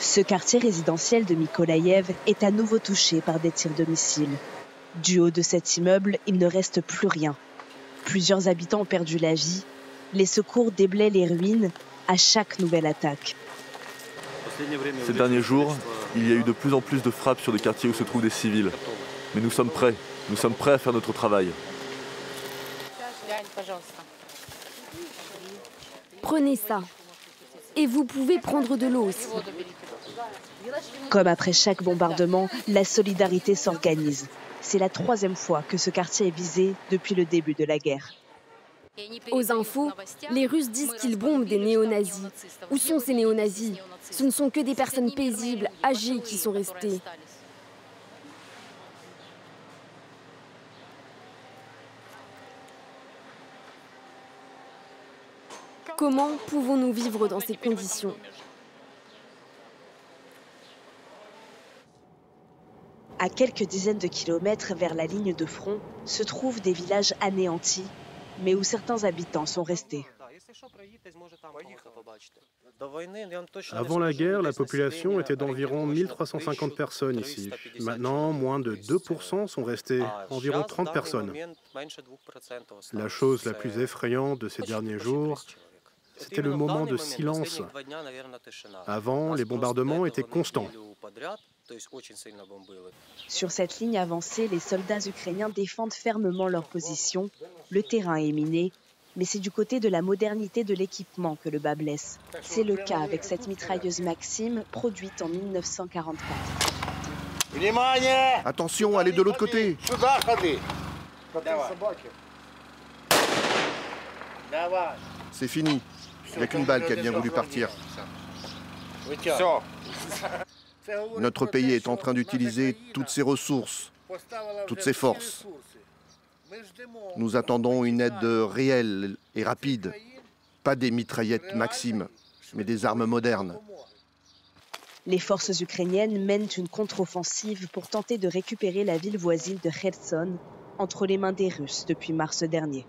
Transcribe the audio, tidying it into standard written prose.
Ce quartier résidentiel de Mykolaïev est à nouveau touché par des tirs de missiles. Du haut de cet immeuble, il ne reste plus rien. Plusieurs habitants ont perdu la vie. Les secours déblaient les ruines à chaque nouvelle attaque. Ces derniers jours, il y a eu de plus en plus de frappes sur des quartiers où se trouvent des civils. Mais nous sommes prêts à faire notre travail. Prenez ça. Et vous pouvez prendre de l'eau aussi. Comme après chaque bombardement, la solidarité s'organise. C'est la 3e fois que ce quartier est visé depuis le début de la guerre. Aux infos, les Russes disent qu'ils bombent des néo-nazis. Où sont ces néo-nazis? Ce ne sont que des personnes paisibles, âgées qui sont restées. Comment pouvons-nous vivre dans ces conditions? À quelques dizaines de kilomètres vers la ligne de front se trouvent des villages anéantis, mais où certains habitants sont restés. Avant la guerre, la population était d'environ 1350 personnes ici. Maintenant, moins de 2% sont restés, environ 30 personnes. La chose la plus effrayante de ces derniers jours, c'était le moment de silence. Avant, les bombardements étaient constants. Sur cette ligne avancée, les soldats ukrainiens défendent fermement leur position. Le terrain est miné, mais c'est du côté de la modernité de l'équipement que le bas blesse. C'est le cas avec cette mitrailleuse Maxim, produite en 1944. Attention, allez de l'autre côté. C'est fini. Il n'y a qu'une balle qui a bien voulu partir. Notre pays est en train d'utiliser toutes ses ressources, toutes ses forces. Nous attendons une aide réelle et rapide. Pas des mitraillettes Maxim, mais des armes modernes. Les forces ukrainiennes mènent une contre-offensive pour tenter de récupérer la ville voisine de Kherson entre les mains des Russes depuis mars dernier.